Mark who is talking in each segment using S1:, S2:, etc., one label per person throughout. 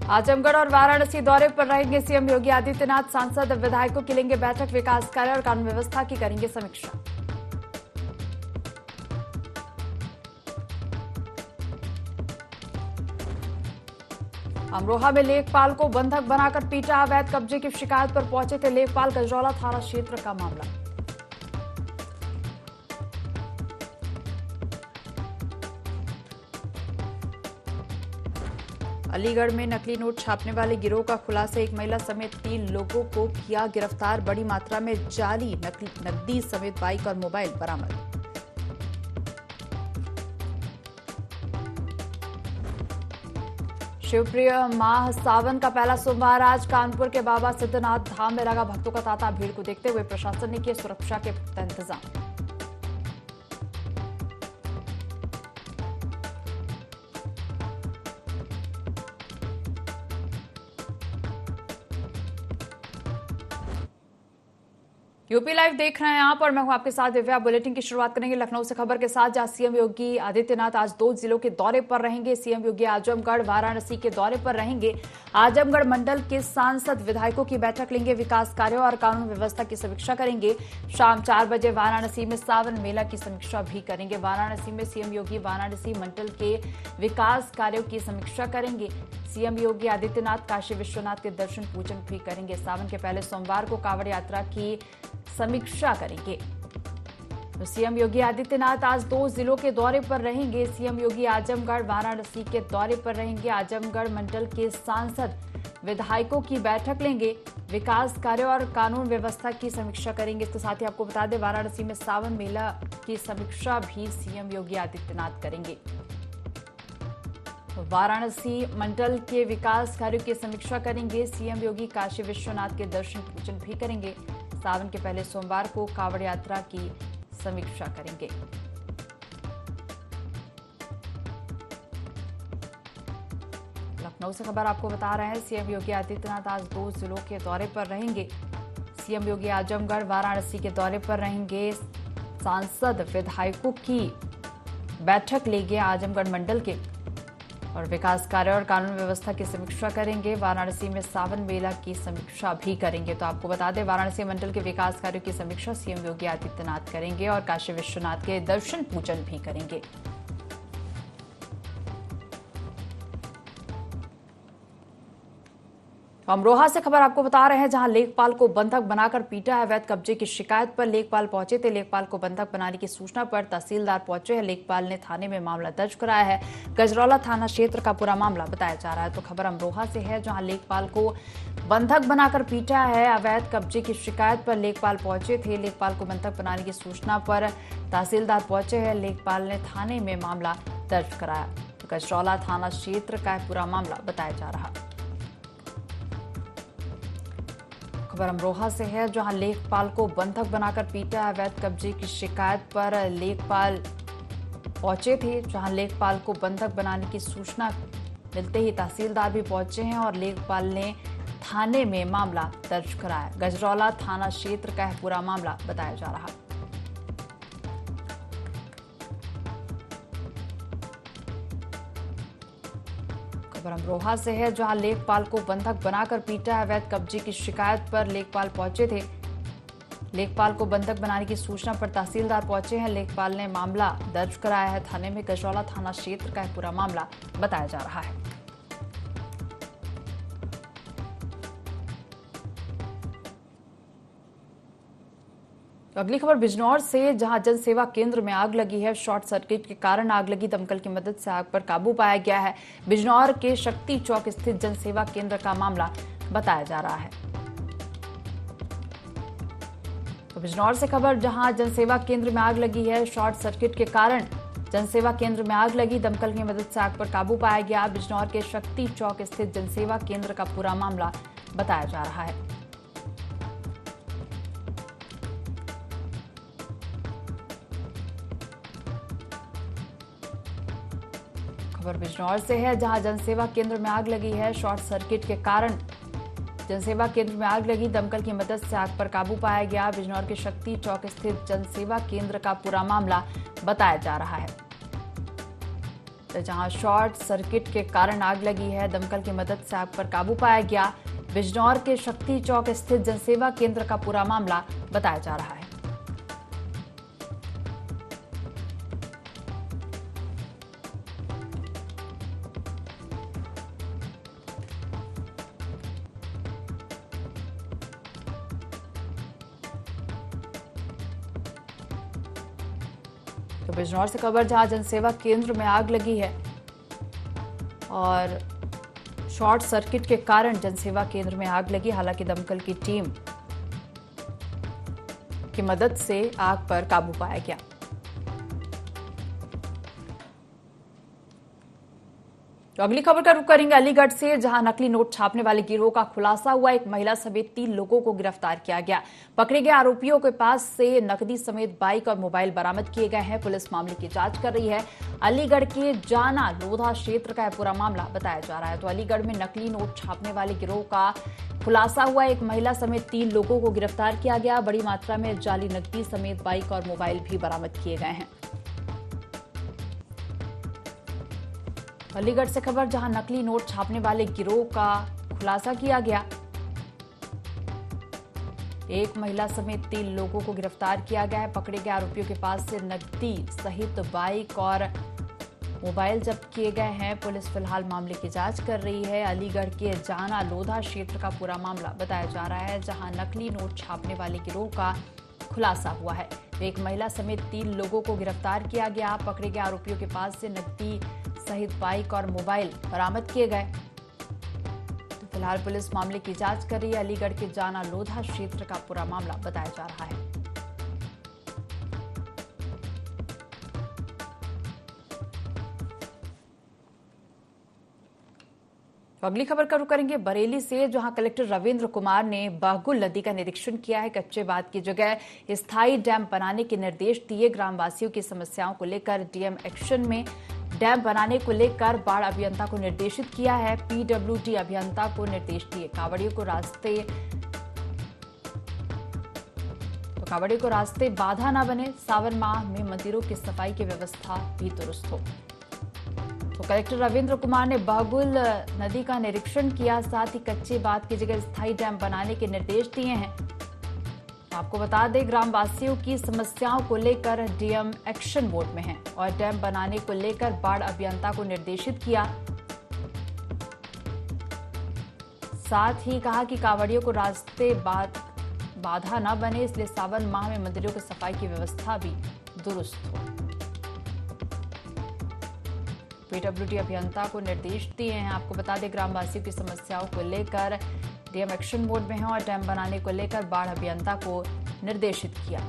S1: आजमगढ़ और वाराणसी दौरे पर रहेंगे सीएम योगी आदित्यनाथ। सांसद विधायकों की लेंगे बैठक, विकास कार्य और कानून व्यवस्था की करेंगे समीक्षा। अमरोहा में लेखपाल को बंधक बनाकर पीटा, अवैध कब्जे की शिकायत पर पहुंचे थे लेखपाल। गजरौला थाना क्षेत्र का मामला। अलीगढ़ में नकली नोट छापने वाले गिरोह का खुलासा, एक महिला समेत 3 लोगों को किया गिरफ्तार। बड़ी मात्रा में जाली नकदी समेत बाइक और मोबाइल बरामद। शिवप्रिय माह सावन का पहला सोमवार आज कानपुर के बाबा सिद्धनाथ धाम में लगा भक्तों का तांता। भीड़ को देखते हुए प्रशासन ने किए सुरक्षा के पुख्ता इंतजाम। यूपी लाइव देख रहे हैं आप और मैं हूं आपके साथ दिव्या। बुलेटिन की शुरुआत करेंगे लखनऊ से खबर के साथ, जहां सीएम योगी आदित्यनाथ आज 2 जिलों के दौरे पर रहेंगे। सीएम योगी आजमगढ़ वाराणसी के दौरे पर रहेंगे। आजमगढ़ मंडल के सांसद विधायकों की बैठक लेंगे, विकास कार्यों और कानून व्यवस्था की समीक्षा करेंगे। शाम 4 बजे वाराणसी में सावन मेला की समीक्षा भी करेंगे। वाराणसी में सीएम योगी वाराणसी मंडल के विकास कार्यों की समीक्षा करेंगे। सीएम योगी आदित्यनाथ काशी विश्वनाथ के दर्शन पूजन भी करेंगे। सावन के पहले सोमवार को कांवड़ यात्रा की समीक्षा करेंगे। तो सीएम योगी आदित्यनाथ आज 2 जिलों के दौरे पर रहेंगे। सीएम योगी आजमगढ़ वाराणसी के दौरे पर रहेंगे। आजमगढ़ मंडल के सांसद विधायकों की बैठक लेंगे, विकास कार्य और कानून व्यवस्था की समीक्षा करेंगे। इसके साथ ही आपको बता दें, वाराणसी में सावन मेला की समीक्षा भी सीएम योगी आदित्यनाथ करेंगे। वाराणसी मंडल के विकास कार्यों की समीक्षा करेंगे। सीएम योगी काशी विश्वनाथ के दर्शन पूजन भी करेंगे। सावन के पहले सोमवार को कांवड़ यात्रा की समीक्षा करेंगे। लखनऊ से खबर आपको बता रहे हैं, सीएम योगी आदित्यनाथ आज 2 जिलों के दौरे पर रहेंगे। सीएम योगी आजमगढ़ वाराणसी के दौरे पर रहेंगे। सांसद विधायकों की बैठक लेंगे आजमगढ़ मंडल के और विकास कार्य और कानून व्यवस्था की समीक्षा करेंगे। वाराणसी में सावन मेला की समीक्षा भी करेंगे। तो आपको बता दें, वाराणसी मंडल के विकास कार्यों की समीक्षा सीएम योगी आदित्यनाथ करेंगे और काशी विश्वनाथ के दर्शन पूजन भी करेंगे। अमरोहा से खबर आपको बता रहे हैं, जहां लेखपाल को बंधक बनाकर पीटा है। अवैध कब्जे की शिकायत पर लेखपाल पहुंचे थे। लेखपाल को बंधक बनाने की सूचना पर तहसीलदार पहुंचे हैं। लेखपाल ने थाने में मामला दर्ज कराया है। गजरौला थाना क्षेत्र का पूरा मामला बताया जा रहा है। तो खबर अमरोहा से है, जहां लेखपाल को बंधक बनाकर पीटा है। अवैध कब्जे की शिकायत पर लेखपाल पहुंचे थे। लेखपाल को बंधक बनाने की सूचना पर तहसीलदार पहुंचे हैं। लेखपाल ने थाने में मामला दर्ज कराया। तो गजरौला थाना क्षेत्र का पूरा मामला बताया जा रहा है। खबर अमरोहा से है, जहां लेखपाल को बंधक बनाकर पीटा। अवैध कब्जे की शिकायत पर लेखपाल पहुंचे थे। जहां लेखपाल को बंधक बनाने की सूचना मिलते ही तहसीलदार भी पहुंचे हैं और लेखपाल ने थाने में मामला दर्ज कराया। गजरौला थाना क्षेत्र का पूरा मामला बताया जा रहा है। अमरोहा से है, जहां लेखपाल को बंधक बनाकर पीटा। अवैध कब्जे की शिकायत पर लेखपाल पहुंचे थे। लेखपाल को बंधक बनाने की सूचना पर तहसीलदार पहुंचे हैं। लेखपाल ने मामला दर्ज कराया है थाने में। गजरौला थाना क्षेत्र का पूरा मामला बताया जा रहा है। अगली खबर बिजनौर से, जहां जनसेवा केंद्र में आग लगी है। शॉर्ट सर्किट के कारण आग लगी। दमकल की मदद से आग पर काबू पाया गया है। बिजनौर के शक्ति चौक स्थित जनसेवा केंद्र का मामला बताया जा रहा है। तो बिजनौर से खबर, जहां जनसेवा केंद्र में आग लगी है। शॉर्ट सर्किट के कारण जनसेवा केंद्र में आग लगी। दमकल की मदद से आग पर काबू पाया गया। बिजनौर के शक्ति चौक स्थित जनसेवा केंद्र का पूरा मामला बताया जा रहा है। खबर बिजनौर से है, जहां जनसेवा केंद्र में आग लगी है। शॉर्ट सर्किट के कारण जनसेवा केंद्र में आग लगी। दमकल की मदद से आग पर काबू पाया गया। बिजनौर के शक्ति चौक स्थित जनसेवा केंद्र का पूरा मामला बताया जा रहा है। जहां शॉर्ट सर्किट के कारण आग लगी है। दमकल की मदद से आग पर काबू पाया गया। बिजनौर के शक्ति चौक स्थित जनसेवा केंद्र का पूरा मामला बताया जा रहा है। तो बिजनौर से खबर, जहां जनसेवा केंद्र में आग लगी है और शॉर्ट सर्किट के कारण जनसेवा केंद्र में आग लगी। हालांकि दमकल की टीम की मदद से आग पर काबू पाया गया। तो अगली खबर का रुख करेंगे अलीगढ़ से, जहां नकली नोट छापने वाले गिरोह का खुलासा हुआ। एक महिला समेत 3 लोगों को गिरफ्तार किया गया। पकड़े गए आरोपियों के पास से नकदी समेत बाइक और मोबाइल बरामद किए गए हैं। पुलिस मामले की जांच कर रही है। अलीगढ़ के जाना लोधा क्षेत्र का पूरा मामला बताया जा रहा है। तो अलीगढ़ में नकली नोट छापने वाले गिरोह का खुलासा हुआ। एक महिला समेत 3 लोगों को गिरफ्तार किया गया। बड़ी मात्रा में जाली नकदी समेत बाइक और मोबाइल भी बरामद किए गए हैं। अलीगढ़ से खबर, जहां नकली नोट छापने वाले गिरोह का खुलासा किया गया। एक महिला समेत 3 लोगों को गिरफ्तार किया गया है। पकड़े गए आरोपियों के पास से नकदी सहित बाइक और मोबाइल जब्त किए गए हैं। पुलिस फिलहाल मामले की जांच कर रही है। अलीगढ़ के जाना लोधा क्षेत्र का पूरा मामला बताया जा रहा है, जहां नकली नोट छापने वाले गिरोह का खुलासा हुआ है। एक महिला समेत 3 लोगों को गिरफ्तार किया गया। पकड़े गए आरोपियों के पास से नकदी सहित बाइक और मोबाइल बरामद किए गए। तो फिलहाल पुलिस मामले की जांच कर रही है। अलीगढ़ के जाना लोधा क्षेत्र का पूरा मामला बताया जा रहा है। तो अगली खबर का रुख करेंगे बरेली से, जहां कलेक्टर रविंद्र कुमार ने बागुल नदी का निरीक्षण किया है। कच्चे बांध की जगह स्थायी डैम बनाने के निर्देश दिए। ग्रामवासियों की समस्याओं को लेकर डीएम एक्शन में डैम बनाने को लेकर बाढ़ अभियंता को निर्देशित किया है। पीडब्ल्यूडी अभियंता को निर्देश दिए। कांवड़ियों को रास्ते बाधा न बने। सावन माह में मंदिरों की सफाई की व्यवस्था भी दुरुस्त हो। तो कलेक्टर रविंद्र कुमार ने बागुल नदी का निरीक्षण किया। साथ ही कच्चे बांध की जगह स्थायी डैम बनाने के निर्देश दिए हैं। आपको बता दें, ग्रामवासियों की समस्याओं को लेकर डीएम एक्शन मोड में है और डैम बनाने को लेकर बाढ़ अभियंता को निर्देशित किया। साथ ही कहा कि कांवड़ियों को रास्ते बाधा न बने, इसलिए सावन माह में मंदिरों की सफाई की व्यवस्था भी दुरुस्त हो। पीडब्ल्यूडी अभियंता को निर्देश दिए हैं। आपको बता दें, ग्रामवासियों की समस्याओं को लेकर डीएम एक्शन मोड में है और डैम बनाने को लेकर बाढ़ अभियंता को निर्देशित किया।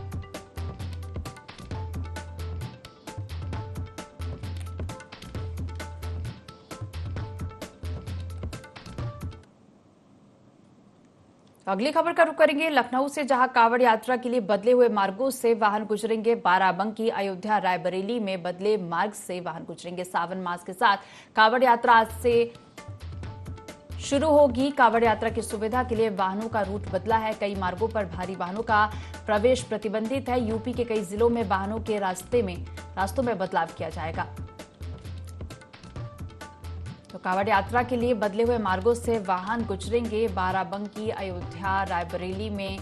S1: अगली खबर का रुख करेंगे लखनऊ से, जहां कांवड़ यात्रा के लिए बदले हुए मार्गों से वाहन गुजरेंगे। बाराबंकी, अयोध्या, रायबरेली में बदले मार्ग से वाहन गुजरेंगे। सावन मास के साथ कांवड़ यात्रा आज से शुरू होगी। कांवड़ यात्रा की सुविधा के लिए वाहनों का रूट बदला है। कई मार्गों पर भारी वाहनों का प्रवेश प्रतिबंधित है। यूपी के कई जिलों में वाहनों के रास्तों में बदलाव किया जाएगा। तो कांवड़ यात्रा के लिए बदले हुए मार्गों से वाहन गुजरेंगे। बाराबंकी, अयोध्या, रायबरेली में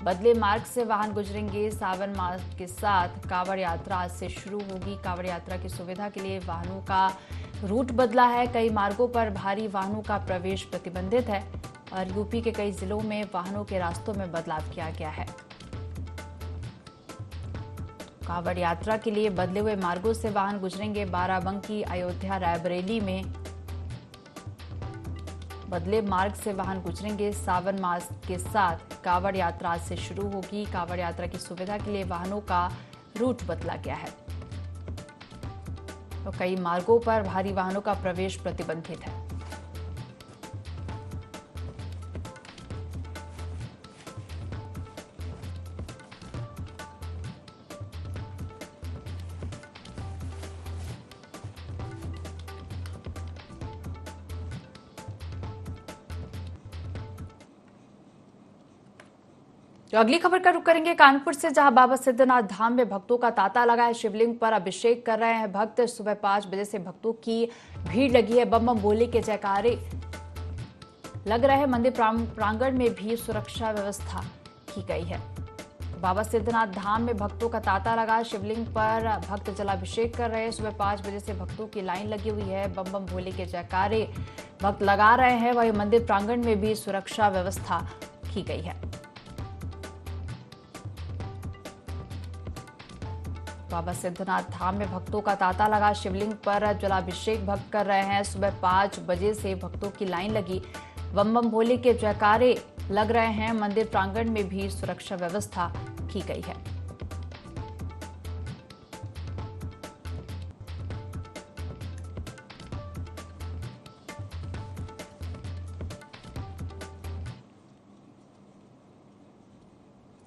S1: बदले मार्ग से वाहन गुजरेंगे। सावन मास के साथ कांवड़ यात्रा आज से शुरू होगी। कांवड़ यात्रा की सुविधा के लिए वाहनों का रूट बदला है। कई मार्गों पर भारी वाहनों का प्रवेश प्रतिबंधित है और यूपी के कई जिलों में वाहनों के रास्तों में बदलाव किया गया है। कांवड़ यात्रा के लिए बदले हुए मार्गों से वाहन गुजरेंगे। बाराबंकी, अयोध्या, रायबरेली में बदले मार्ग से वाहन गुजरेंगे। सावन मास के साथ कांवड़ यात्रा आज से शुरू होगी। कांवड़ यात्रा की सुविधा के लिए वाहनों का रूट बदला गया है। तो कई मार्गों पर भारी वाहनों का प्रवेश प्रतिबंधित है। तो अगली खबर का रुख करेंगे कानपुर से, जहां बाबा सिद्धनाथ धाम में भक्तों का तांता लगा है। शिवलिंग पर अभिषेक कर रहे हैं भक्त। सुबह 5 बजे से भक्तों की भीड़ लगी है। बम बम भोले के जयकारे लग रहे हैं। मंदिर प्रांगण में भी सुरक्षा व्यवस्था की गई है। बाबा सिद्धनाथ धाम में भक्तों का तांता लगा। शिवलिंग पर भक्त जलाभिषेक कर रहे हैं। सुबह 5 बजे से भक्तों की लाइन लगी हुई है। बम बम भोले के जयकारे भक्त लगा रहे हैं। वहीं मंदिर प्रांगण में भी सुरक्षा व्यवस्था की गई है। बाबा सिद्धनाथ धाम में भक्तों का तांता लगा। शिवलिंग पर जलाभिषेक भक्त कर रहे हैं। सुबह 5 बजे से भक्तों की लाइन लगी। बम बम भोले के जयकारे लग रहे हैं। मंदिर प्रांगण में भी सुरक्षा व्यवस्था की गई है।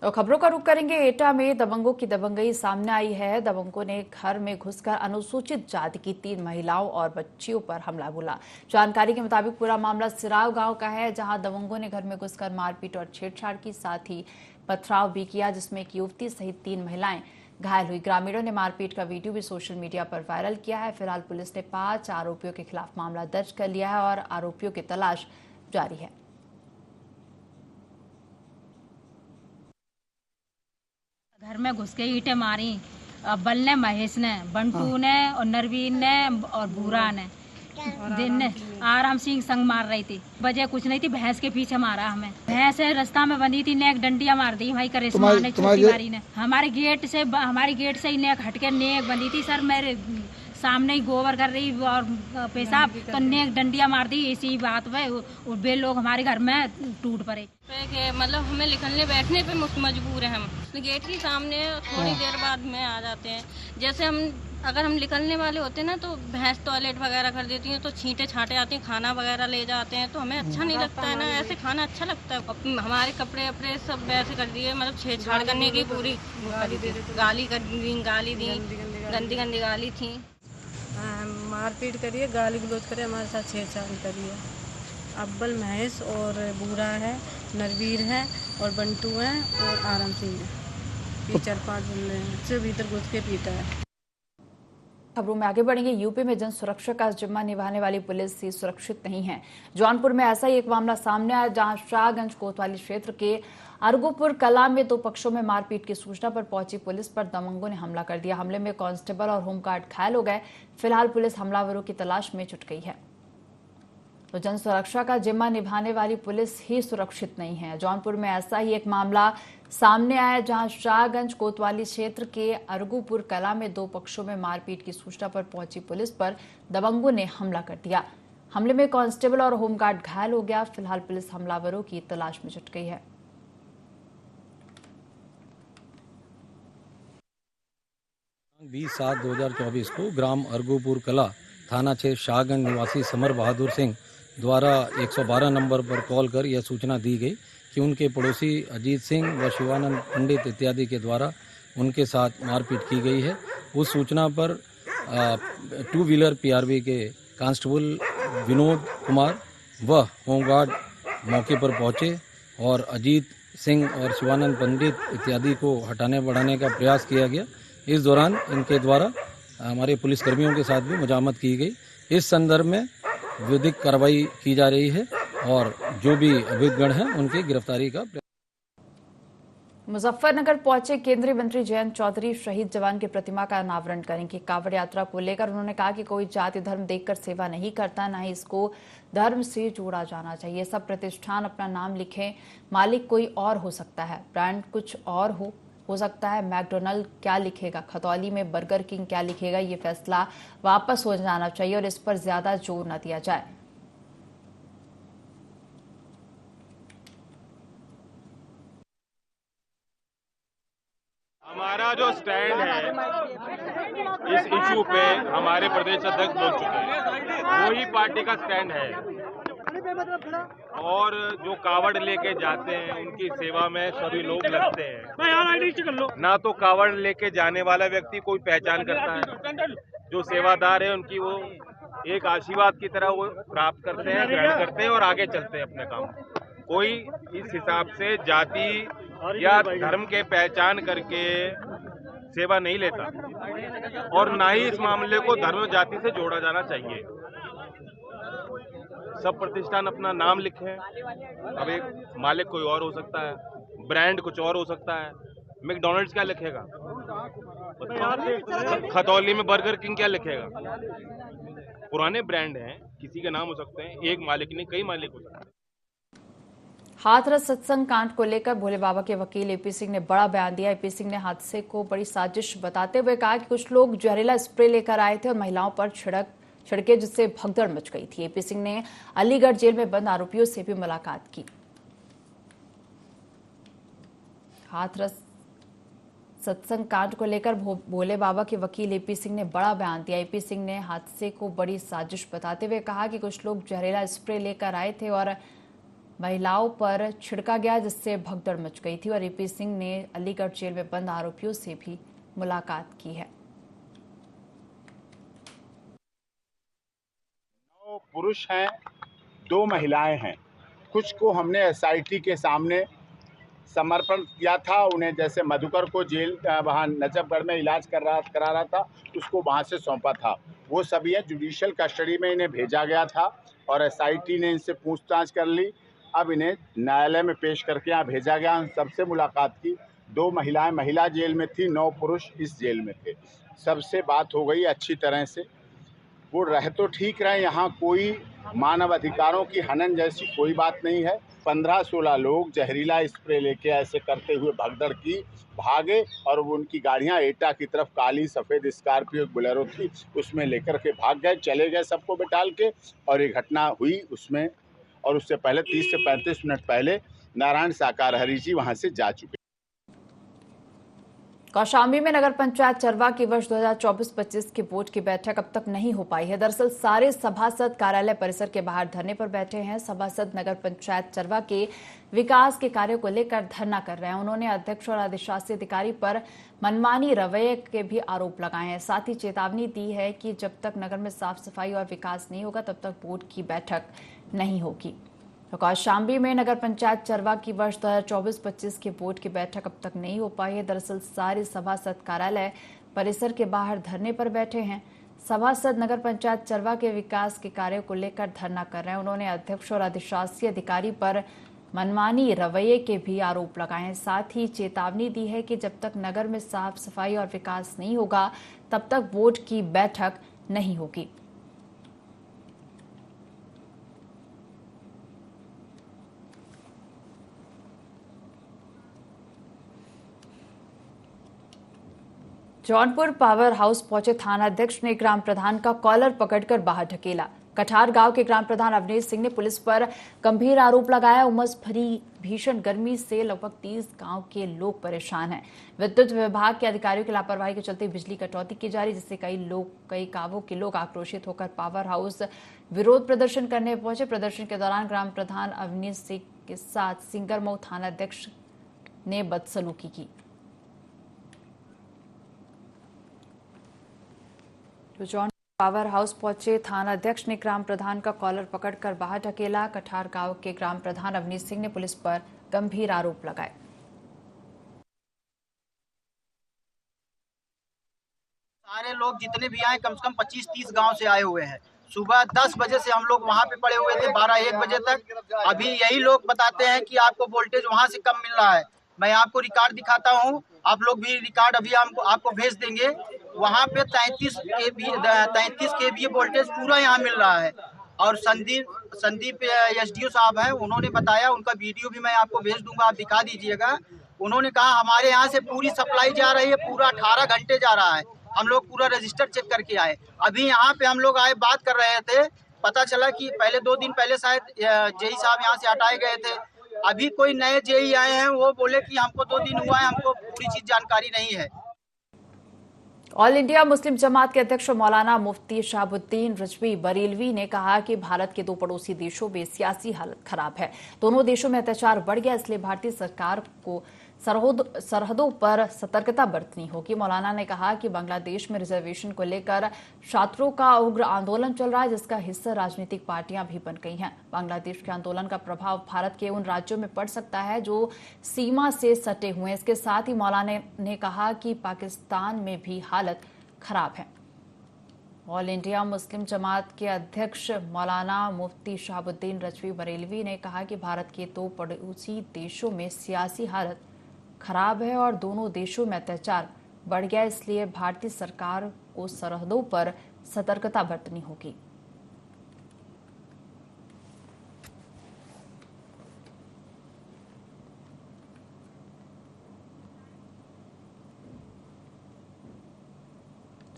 S1: और खबरों का रुख करेंगे एटा में। दबंगों की दबंगई सामने आई है। दबंगों ने घर में घुसकर अनुसूचित जाति की 3 महिलाओं और बच्चियों पर हमला बोला। जानकारी के मुताबिक पूरा मामला सिराव गांव का है, जहां दबंगों ने घर में घुसकर मारपीट और छेड़छाड़ की, साथ ही पथराव भी किया, जिसमें एक युवती सहित 3 महिलाएं घायल हुई। ग्रामीणों ने मारपीट का वीडियो भी सोशल मीडिया पर वायरल किया है। फिलहाल पुलिस ने 5 आरोपियों के खिलाफ मामला दर्ज कर लिया है और आरोपियों की तलाश जारी है।
S2: घर में घुस के ईंटें मारी। अब्बल ने, महेश ने, बंटू ने और नरवीन ने और भूरा ने। दिन ने आराम सिंह संग मार रही थी। वजह कुछ नहीं थी, भैंस के पीछे मारा हमें। भैंस रास्ता में बंधी थी, नेक डंडिया मार दी भाई करिश्मा ने, छोटी वाली ने। हमारे गेट से ही नेक हटके नेक बंधी थी। सर मेरे सामने ही गोबर कर रही और पेशाब, तो नेक डंडिया मार दी। इसी बात पे वे लोग हमारे घर में टूट पड़े।
S3: मतलब हमें निकलने बैठने पे मजबूर है। हम गेट के सामने थोड़ी देर बाद में आ जाते हैं। जैसे अगर हम निकलने वाले होते हैं ना, तो भैंस टॉयलेट वगैरह कर देती हैं, तो छींटे छाटे आती हैं, खाना वगैरह ले जाते हैं, तो हमें अच्छा नहीं लगता है ना। ऐसे खाना अच्छा लगता है। हमारे कपड़े वपड़े सब वैसे कर दिए, मतलब छेड़छाड़ करने की पूरी गाली दी, गंदी गंदी गाली थी।
S4: मारपीट करिए, गाली गलौज करे, हमारे साथ छेड़छाड़ करिए। अब्बल, महेश और बूढ़ा है, नरवीर है और बंटू है और आराम सिंह है। 4-5 बंदे हैं, से भीतर घुस के पीटा है।
S1: खबरों में आगे बढ़ेंगे। यूपी में जन सुरक्षा का जिम्मा निभाने वाली पुलिस ही सुरक्षित नहीं है। जौनपुर में ऐसा ही एक मामला सामने आया, जहां शाहगंज कोतवाली क्षेत्र के अर्गोपुर कला में 2 पक्षों में मारपीट की सूचना पर पहुंची पुलिस पर दबंगों ने हमला कर दिया। हमले में कांस्टेबल और होमगार्ड घायल हो गए। फिलहाल पुलिस हमलावरों की तलाश में जुट गई है। तो जन सुरक्षा का जिम्मा निभाने वाली पुलिस ही सुरक्षित नहीं है। जौनपुर में ऐसा ही एक मामला सामने आया, जहां शाहगंज कोतवाली क्षेत्र के अर्गोपुर कला में 2 पक्षों में मारपीट की सूचना पर पहुंची पुलिस पर दबंगों ने हमला कर दिया। हमले में कांस्टेबल और होमगार्ड घायल हो गया। फिलहाल पुलिस हमलावरों की तलाश में जुट गई है।
S5: 20/7/2024 को ग्राम अर्गोपुर कला, थाना क्षेत्र शाहगंज निवासी समर बहादुर सिंह द्वारा 112 नंबर पर कॉल कर यह सूचना दी गई कि उनके पड़ोसी अजीत सिंह व शिवानंद पंडित इत्यादि के द्वारा उनके साथ मारपीट की गई है। उस सूचना पर 2 व्हीलर पीआरबी के कांस्टेबल विनोद कुमार व होमगार्ड मौके पर पहुंचे और अजीत सिंह और शिवानंद पंडित इत्यादि को हटाने बढ़ाने का प्रयास किया गया। इस दौरान इनके द्वारा हमारे पुलिसकर्मियों के साथ भी मुजामत की गई। इस संदर्भ में विधिक कार्रवाई की जा रही है और जो भी अभियुक्तगण हैं उनकी गिरफ्तारी का।
S1: मुजफ्फरनगर पहुंचे केंद्रीय मंत्री जयंत चौधरी शहीद जवान की प्रतिमा का अनावरण करेंगे। कांवड़ यात्रा को लेकर उन्होंने कहा कि कोई जाति धर्म देखकर सेवा नहीं करता, न ही इसको धर्म से जोड़ा जाना चाहिए। सब प्रतिष्ठान अपना नाम लिखें, मालिक कोई और हो सकता है, ब्रांड कुछ और हो सकता है। मैकडोनल्ड क्या लिखेगा, खतौली में बर्गर किंग क्या लिखेगा, ये फैसला वापस हो जाना चाहिए और इस पर ज्यादा जोर न दिया जाए।
S6: हमारा जो स्टैंड है इस इशू पे हमारे प्रदेश अध्यक्ष बोल चुके हैं, वही पार्टी का स्टैंड है। और जो कावड़ लेके जाते हैं उनकी सेवा में सभी लोग लगते हैं। ना तो कावड़ लेके जाने वाला व्यक्ति कोई पहचान करता है, जो सेवादार है उनकी वो एक आशीर्वाद की तरह वो प्राप्त करते हैं, ग्रहण करते हैं और आगे चलते हैं अपने काम। कोई इस हिसाब से जाति या धर्म के पहचान करके सेवा नहीं लेता और ना ही इस मामले को धर्म जाति से जोड़ा जाना चाहिए। सब प्रतिष्ठान अपना नाम लिखे, अब एक मालिक कोई और हो सकता है, ब्रांड कुछ और हो सकता है। मैकडॉनल्ड्स क्या लिखेगा, खतौली में बर्गर किंग क्या लिखेगा? पुराने ब्रांड हैं, किसी के नाम हो सकते हैं, एक मालिक नहीं कई मालिक हो सकते हैं।
S1: हाथरस सत्संग कांड को लेकर भोले बाबा के वकील एपी सिंह ने बड़ा बयान दिया। एपी सिंह ने हादसे को बड़ी साजिश बताते हुए कहा कि कुछ लोग जहरीला स्प्रे लेकर आए थे और महिलाओं पर छिड़के जिससे भगदड़ मच गई थी। एपी सिंह ने अलीगढ़ जेल में बंद आरोपियों से भी मुलाकात की। हाथरस सत्संग कांड को लेकर भोले बाबा के वकील एपी सिंह ने बड़ा बयान दिया। एपी सिंह ने हादसे को बड़ी साजिश बताते हुए कहा कि कुछ लोग जहरीला स्प्रे लेकर आए थे और महिलाओं पर छिड़का गया जिससे भगदड़ मच गई थी। और एपी सिंह ने अलीगढ़ जेल में बंद आरोपियों से भी मुलाकात की है।
S7: 9 पुरुष हैं, 2 महिलाएं हैं। कुछ को हमने एसआईटी के सामने समर्पण किया था। उन्हें जैसे मधुकर को जेल वहाँ नजफगढ़ में इलाज करा रहा था, उसको वहाँ से सौंपा था। वो सभी है जुडिशियल कस्टडी में इन्हें भेजा गया था और एसआईटी ने इनसे पूछताछ कर ली। अब इन्हें न्यायालय में पेश करके यहाँ भेजा गया। हम सबसे मुलाकात की। 2 महिलाएं महिला जेल में थी, 9 पुरुष इस जेल में थे। सबसे बात हो गई अच्छी तरह से। वो रह तो ठीक रहे, यहाँ कोई मानव अधिकारों की हनन जैसी कोई बात नहीं है। 15-16 लोग जहरीला स्प्रे लेके ऐसे करते हुए भगदड़ की, भागे और वो उनकी गाड़ियाँ एटा की तरफ काली सफ़ेद स्कॉर्पियो बोलेरो थी, उसमें लेकर के भाग गए, चले गए सबको बिठाल के। और ये घटना हुई उसमें, और उससे पहले 30 से 35 मिनट पहले नारायण साकार हरि जी वहाँ से जा चुके।
S1: कौशाम्बी में नगर पंचायत चरवा की वर्ष 2024-25 की बोर्ड की बैठक अब तक नहीं हो पाई है। दरअसल सारे सभासद कार्यालय परिसर के बाहर धरने पर बैठे हैं। सभासद नगर पंचायत चरवा के विकास के कार्यों को लेकर धरना कर रहे हैं। उन्होंने अध्यक्ष और अधिशासी अधिकारी पर मनमानी रवैये के भी आरोप लगाए हैं। साथ ही चेतावनी दी है कि जब तक नगर में साफ सफाई और विकास नहीं होगा तब तक बोर्ड की बैठक नहीं होगी। तो कौशाम्बी में नगर पंचायत चरवा की वर्ष 2024-25 के बोर्ड की बैठक अब तक नहीं हो पाई है। दरअसल सारे सभासद कार्यालय परिसर के बाहर धरने पर बैठे हैं। सभासद नगर पंचायत चरवा के विकास के कार्यों को लेकर धरना कर रहे हैं। उन्होंने अध्यक्ष और अधिशासी अधिकारी पर मनमानी रवैये के भी आरोप लगाए हैं। साथ ही चेतावनी दी है कि जब तक नगर में साफ सफाई और विकास नहीं होगा तब तक बोर्ड की बैठक नहीं होगी। जौनपुर पावर हाउस पहुंचे थानाध्यक्ष ने ग्राम प्रधान का कॉलर पकड़कर बाहर ढकेला। कठार गांव के ग्राम प्रधान अवनीश सिंह ने पुलिस पर गंभीर आरोप लगाया। उमस भरी भीषण गर्मी से लगभग 30 गांव के लोग परेशान हैं। विद्युत विभाग के अधिकारियों की लापरवाही के चलते बिजली कटौती की जा रही, जिससे कई गांवों के लोग आक्रोशित होकर पावर हाउस विरोध प्रदर्शन करने पहुंचे। प्रदर्शन के दौरान ग्राम प्रधान अवनीश सिंह के साथ सिंगरमऊ थानाध्यक्ष ने बदसलूकी की। जौनपुर पावर हाउस पहुंचे थानाध्यक्ष ने ग्राम प्रधान का कॉलर पकड़कर बाहर ढकेला। कठार गांव के ग्राम प्रधान अवनीश सिंह ने पुलिस पर गंभीर आरोप लगाए।
S8: सारे लोग जितने भी आए कम से कम 25-30 गांव से आए हुए हैं। सुबह 10 बजे से हम लोग वहां पे पड़े हुए थे 12-1 बजे तक। अभी यही लोग बताते हैं कि आपको वोल्टेज वहां से कम मिल रहा है। मैं आपको रिकॉर्ड दिखाता हूं, आप लोग भी रिकॉर्ड अभी आपको भेज देंगे। वहां पे 33 kVA वोल्टेज पूरा यहाँ मिल रहा है। और संदीप एसडीओ साहब हैं, उन्होंने बताया, उनका वीडियो भी मैं आपको भेज दूंगा, आप दिखा दीजिएगा। उन्होंने कहा हमारे यहाँ से पूरी सप्लाई जा रही है, पूरा 18 घंटे जा रहा है। हम लोग पूरा रजिस्टर चेक करके आए। अभी यहाँ पे हम लोग आए, बात कर रहे थे, पता चला कि पहले 2 दिन पहले शायद जेई साहब यहाँ से हटाए गए थे। अभी कोई नए जेई आए हैं, वो बोले कि हमको 2 दिन हुआ है, हमको पूरी चीज जानकारी नहीं है।
S1: ऑल इंडिया मुस्लिम जमात के अध्यक्ष मौलाना मुफ्ती शहाबुद्दीन रिजवी बरेलवी ने कहा कि भारत के 2 पड़ोसी देशों में सियासी हालत खराब है। दोनों देशों में अत्याचार बढ़ गया, इसलिए भारतीय सरकार को सरहदों पर सतर्कता बरतनी होगी। मौलाना ने कहा कि बांग्लादेश में रिजर्वेशन को लेकर छात्रों का उग्र आंदोलन चल रहा है, जिसका हिस्सा राजनीतिक पार्टियां भी बन गई हैं। बांग्लादेश के आंदोलन का प्रभाव भारत के उन राज्यों में पड़ सकता है जो सीमा से सटे हुए हैं। इसके साथ ही मौलाना ने कहा कि पाकिस्तान में भी हालत खराब है। ऑल इंडिया मुस्लिम जमात के अध्यक्ष मौलाना मुफ्ती शहाबुद्दीन रजवी बरेलवी ने कहा कि भारत के दो पड़ोसी देशों में सियासी हालत खराब है और दोनों देशों में अत्याचार बढ़ गया, इसलिए भारतीय सरकार को सरहदों पर सतर्कता बरतनी होगी।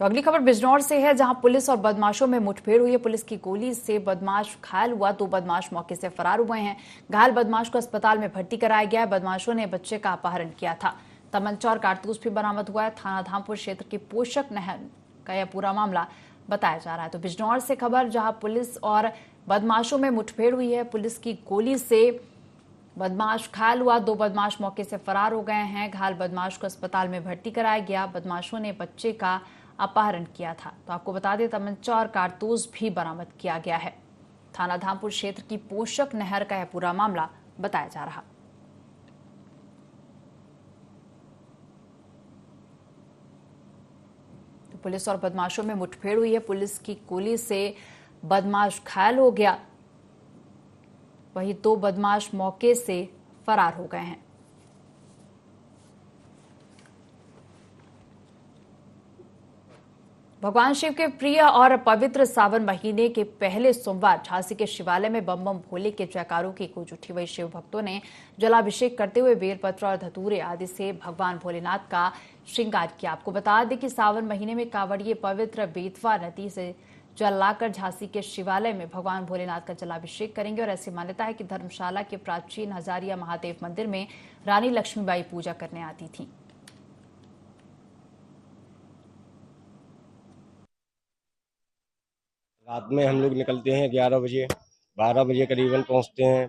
S1: तो अगली खबर बिजनौर से है, जहां पुलिस और बदमाशों में मुठभेड़ हुई है। पुलिस की गोली से बदमाश घायल हुआ, 2 बदमाश मौके से फरार हुए हैं। घायल बदमाश को अस्पताल में भर्ती कराया गया है। बदमाशों ने बच्चे का अपहरण किया था। तमंचा और कारतूस भी बरामद हुआ है। थाना धामपुर क्षेत्र की पोषक नहर का यह पूरा मामला बताया जा रहा है। तो बिजनौर से खबर, जहां पुलिस और बदमाशों में मुठभेड़ हुई है। पुलिस की गोली से बदमाश घायल हुआ, 2 बदमाश मौके से फरार हो गए हैं। घायल बदमाश को अस्पताल में भर्ती कराया गया। बदमाशों ने बच्चे का अपहरण किया था। तो आपको बता दें, तमंचा और कारतूस भी बरामद किया गया है। थाना धामपुर क्षेत्र की पोषक नहर का यह पूरा मामला बताया जा रहा। तो पुलिस और बदमाशों में मुठभेड़ हुई है। पुलिस की गोली से बदमाश घायल हो गया, वहीं 2 बदमाश मौके से फरार हो गए हैं। भगवान शिव के प्रिय और पवित्र सावन महीने के पहले सोमवार झांसी के शिवालय में बम बम भोले के जयकारों की गूंज उठी। वही शिव भक्तों ने जलाभिषेक करते हुए बेलपत्र और धतूरे आदि से भगवान भोलेनाथ का श्रृंगार किया। आपको बता दें कि सावन महीने में कांवड़िए पवित्र बेतवा नदी से जल लाकर झांसी के शिवालय में भगवान भोलेनाथ का जलाभिषेक करेंगे। और ऐसी मान्यता है कि धर्मशाला के प्राचीन हजारिया महादेव मंदिर में रानी लक्ष्मीबाई पूजा करने आती थी।
S9: रात में हम लोग निकलते हैं 11 बजे, 12 बजे करीबन पहुंचते हैं।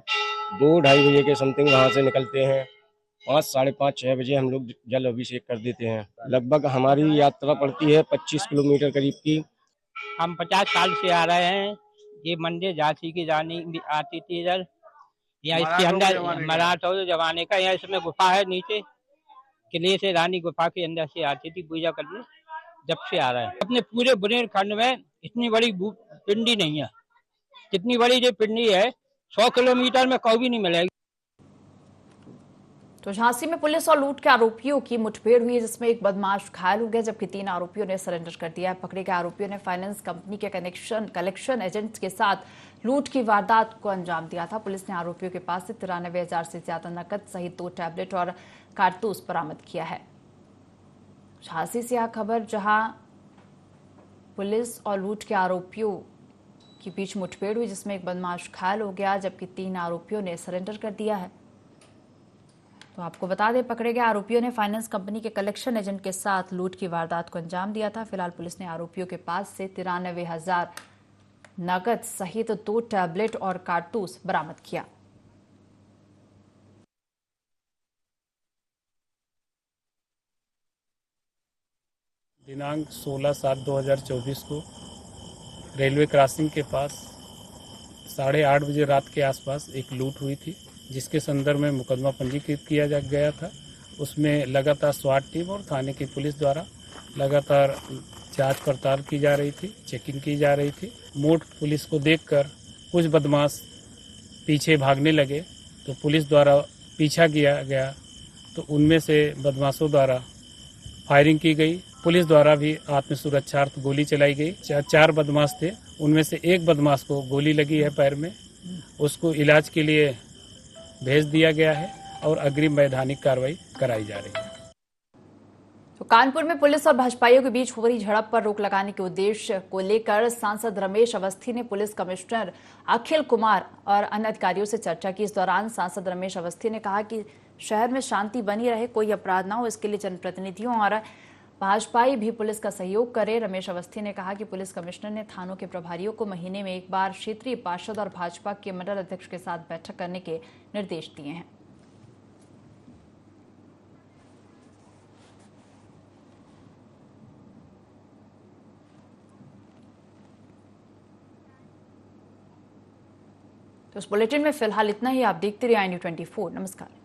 S9: 2-2:30 बजे के समथिंग वहां से निकलते हैं। 5, साढ़े 5, 6 बजे हम लोग जल अभिषेक कर देते हैं। लगभग हमारी यात्रा पड़ती है 25 किलोमीटर करीब की।
S10: हम 50 साल से आ रहे हैं। ये मंदिर झांसी की रानी आती थी इधर, यहाँ इसके अंदर मराठा जमाने का, यहाँ इसमें गुफा है नीचे किले से, रानी गुफा के अंदर से आती थी पूजा करने। जब से आ रहा है। अपने पूरे बुंदेलखंड में इतनी बड़ी पिंडी नहीं है, जितनी बड़ी जो पिंडी है 100 किलोमीटर में कभी नहीं मिलेगी।
S1: तो झांसी में पुलिस और लूट के आरोपियों की मुठभेड़ हुई है, जिसमें एक बदमाश घायल हो गया, जबकि 3 आरोपियों ने सरेंडर कर दिया है। पकड़े गए आरोपियों ने फाइनेंस कंपनी के कलेक्शन एजेंट के साथ लूट की वारदात को अंजाम दिया था। पुलिस ने आरोपियों के पास से 93,000 से ज्यादा नकद सहित 2 टैबलेट और कारतूस बरामद किया है। झांसी से यह खबर, जहां पुलिस और लूट के आरोपियों के बीच मुठभेड़ हुई, जिसमें एक बदमाश घायल हो गया, जबकि 3 आरोपियों ने सरेंडर कर दिया है। तो आपको बता दें, पकड़े गए आरोपियों ने फाइनेंस कंपनी के कलेक्शन एजेंट के साथ लूट की वारदात को अंजाम दिया था। फिलहाल पुलिस ने आरोपियों के पास से 93,000 नकद सहित 2 टैबलेट और कारतूस बरामद किया।
S11: दिनांक 16/7/2024 को रेलवे क्रॉसिंग के पास 8:30 बजे रात के आसपास एक लूट हुई थी, जिसके संदर्भ में मुकदमा पंजीकृत किया गया था। उसमें लगातार स्वाट टीम और थाने की पुलिस द्वारा लगातार जांच पड़ताल की जा रही थी, चेकिंग की जा रही थी। मोट पुलिस को देखकर कुछ बदमाश पीछे भागने लगे, तो पुलिस द्वारा पीछा किया गया, तो उनमें से बदमाशों द्वारा फायरिंग की गई। पुलिस द्वारा भी आत्मसुरक्षार्थ गोली चलाई गई। 4 बदमाश थे, उनमें से एक बदमाश को गोली लगी है पैर में, उसको इलाज के लिए भेज दिया गया है और अग्रिम वैधानिक कार्रवाई कराई जा रही है।
S1: तो कानपुर में पुलिस और भाजपाइयों के बीच हो रही झड़प पर रोक लगाने के उद्देश्य को लेकर सांसद रमेश अवस्थी ने पुलिस कमिश्नर अखिल कुमार और अन्य अधिकारियों से चर्चा की। इस दौरान सांसद रमेश अवस्थी ने कहा कि शहर में शांति बनी रहे, कोई अपराध न हो, इसके लिए जनप्रतिनिधियों और भाजपाई भी पुलिस का सहयोग करे। रमेश अवस्थी ने कहा कि पुलिस कमिश्नर ने थानों के प्रभारियों को महीने में एक बार क्षेत्रीय पार्षद और भाजपा के मंडल अध्यक्ष के साथ बैठक करने के निर्देश दिए हैं। तो इस बुलेटिन में फिलहाल इतना ही। आप देखते रहिए iNews 24। नमस्कार।